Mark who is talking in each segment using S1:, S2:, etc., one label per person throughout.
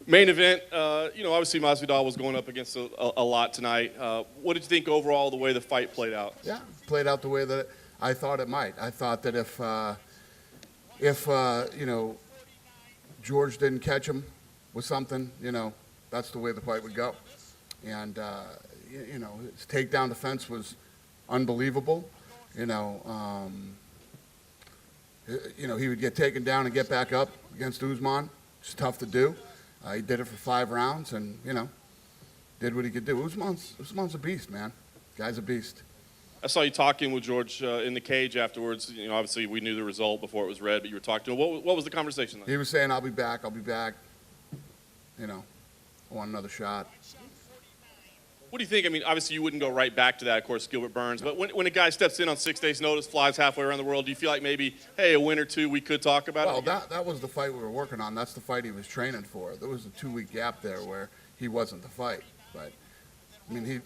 S1: Main event, obviously Masvidal was going up against a lot tonight. What did you think overall the way the fight played out?
S2: Yeah, played out the way that I thought it might. I thought that if George didn't catch him with something, that's the way the fight would go. And his takedown defense was unbelievable. He would get taken down and get back up against Usman. It's tough to do. He did it for 5 rounds and, did what he could do. Usman's a beast, man. Guy's a beast.
S1: I saw you talking with George in the cage afterwards. Obviously we knew the result before it was read, but you were talking to him. What was the conversation like?
S2: He was saying, I'll be back. I want another shot.
S1: What do you think? I mean, obviously you wouldn't go right back to that, of course, Gilbert Burns. But when a guy steps in on 6 days' notice, flies halfway around the world, do you feel like maybe, hey, a win or two, we could talk about it?
S2: Well, that was the fight we were working on. That's the fight he was training for. There was a 2-week gap there where he wasn't the fight. But,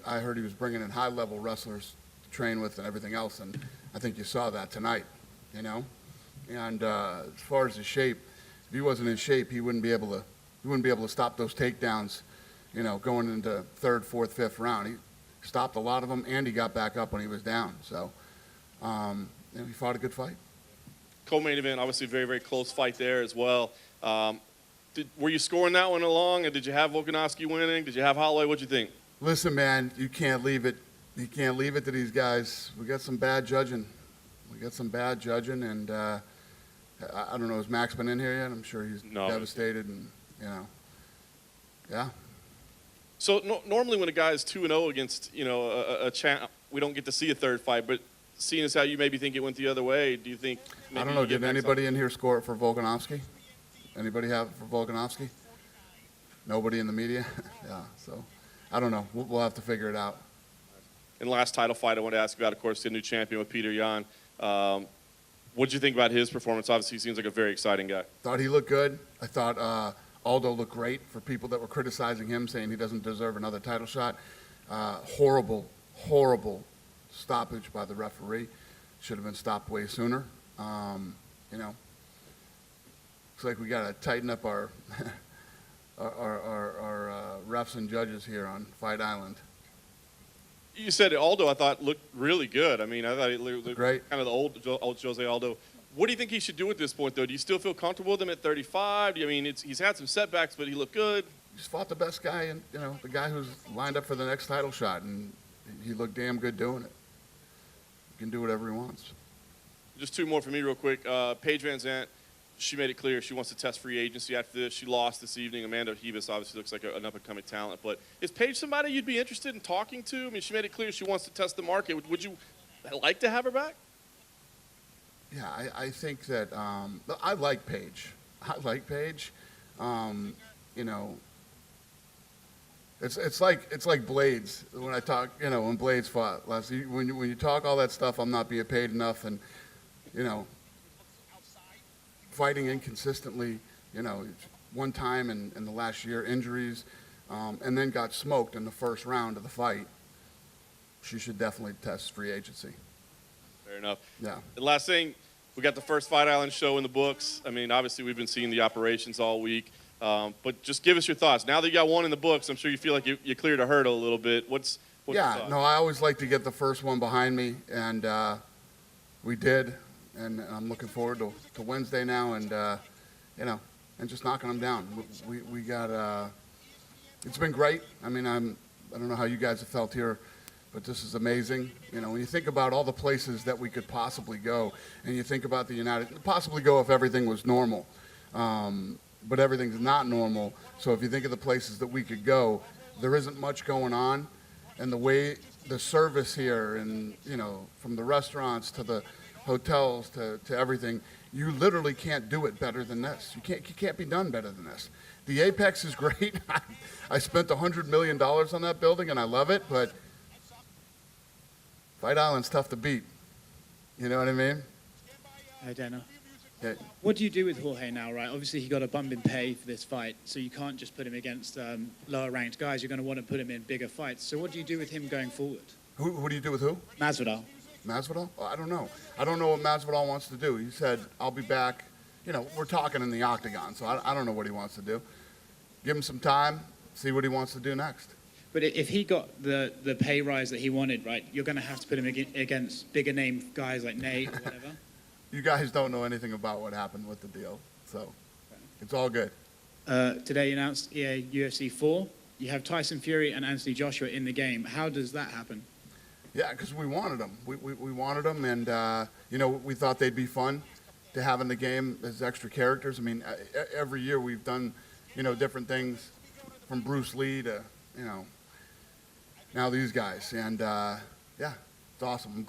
S2: I heard he was bringing in high-level wrestlers to train with and everything else, and I think you saw that tonight, And as far as his shape, if he wasn't in shape, he wouldn't be able to stop those takedowns, going into 3rd, 4th, 5th round. He stopped a lot of them, and he got back up when he was down. So, he fought a good fight.
S1: Co-main event, obviously a very, very close fight there as well. Were you scoring that one along, and did you have Volkanovski winning? Did you have Holloway? What'd you think?
S2: Listen, man, you can't leave it. You can't leave it to these guys. We got some bad judging. And I don't know, has Max been in here yet? I'm sure he's devastated, and yeah.
S1: So normally when a guy is 2-0 against a champ, we don't get to see a third fight. But seeing as how you maybe think it went the other way, do you think?
S2: I don't know. Did anybody in here score it for Volkanovski? Anybody have it for Volkanovski? Nobody in the media? Yeah. So I don't know. We'll have to figure it out.
S1: And last title fight I want to ask you about, of course, the new champion with Peter Yan. What did you think about his performance? Obviously, he seems like a very exciting guy.
S2: Thought he looked good. I thought Aldo looked great for people that were criticizing him, saying he doesn't deserve another title shot. Horrible stoppage by the referee. Should have been stopped way sooner. Looks like we got to tighten up our our refs and judges here on Fight Island.
S1: You said Aldo, I thought, looked really good. I thought he looked
S2: great.
S1: Kind of the old Jose Aldo. What do you think he should do at this point, though? Do you still feel comfortable with him at 35? He's had some setbacks, but he looked good.
S2: He's fought the best guy, and the guy who's lined up for the next title shot, and he looked damn good doing it. He can do whatever he wants.
S1: Just 2 more for me real quick. Paige Van Zant, she made it clear she wants to test free agency after this. She lost this evening. Amanda Hebus obviously looks like an up-and-coming talent. But is Paige somebody you'd be interested in talking to? She made it clear she wants to test the market. Would you like to have her back?
S2: Yeah, I think that I like Paige. It's like Blades. When I talk, when Blades fought last, when you talk all that stuff, I'm not being paid enough, and fighting inconsistently. One time in the last year, injuries, and then got smoked in the first round of the fight. She should definitely test free agency.
S1: Fair enough.
S2: Yeah.
S1: The last thing, we got the first Fight Island show in the books. Obviously we've been seeing the operations all week. But just give us your thoughts. Now that you got one in the books, I'm sure you feel like you cleared a hurdle a little bit. What's your thoughts?
S2: No, I always like to get the first one behind me, and we did. And I'm looking forward to Wednesday now, and and just knocking them down. We got. It's been great. I don't know how you guys have felt here, but this is amazing. When you think about all the places that we could possibly go, and you think about possibly go if everything was normal. But everything's not normal. So if you think of the places that we could go, there isn't much going on. And the way the service here, and from the restaurants to the hotels to everything, you literally can't do it better than this. You can't be done better than this. The Apex is great. I spent $100 million on that building, and I love it. But Fight Island's tough to beat. You know what I mean?
S3: Hi, Dana.
S2: Yeah.
S3: What do you do with Jorge now, right? Obviously, he got a bump in pay for this fight, so you can't just put him against lower-ranked guys. You're going to want to put him in bigger fights. So what do you do with him going forward?
S2: Who do you do with who?
S3: Masvidal.
S2: Masvidal? Oh, I don't know. I don't know what Masvidal wants to do. He said, I'll be back. We're talking in the octagon, so I don't know what he wants to do. give him some time, see what he wants to do next.
S3: But if he got the pay rise that he wanted, right, you're going to have to put him against bigger name guys like Nate or whatever.
S2: You guys don't know anything about what happened with the deal, so it's all good.
S3: Today you announced UFC 4. You have Tyson Fury and Anthony Joshua in the game. How does that happen?
S2: Yeah, because we wanted them. We wanted them, and we thought they'd be fun to have in the game as extra characters. I mean, every year we've done, different things, from Bruce Lee to, now these guys, and yeah, it's awesome. I'm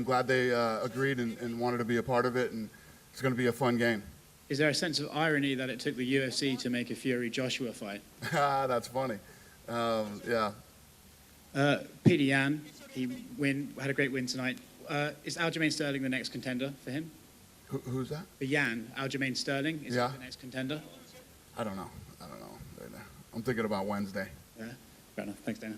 S2: glad they agreed and wanted to be a part of it, and it's going to be a fun game.
S3: Is there a sense of irony that it took the UFC to make a Fury-Joshua fight?
S2: That's funny. Yeah.
S3: Peter Yan, he had a great win tonight. Is Aljamain Sterling the next contender for him?
S2: Who's that?
S3: Yan, Aljamain Sterling, is he the next contender?
S2: I don't know. I'm thinking about Wednesday.
S3: Yeah, fair enough. Thanks, Dana.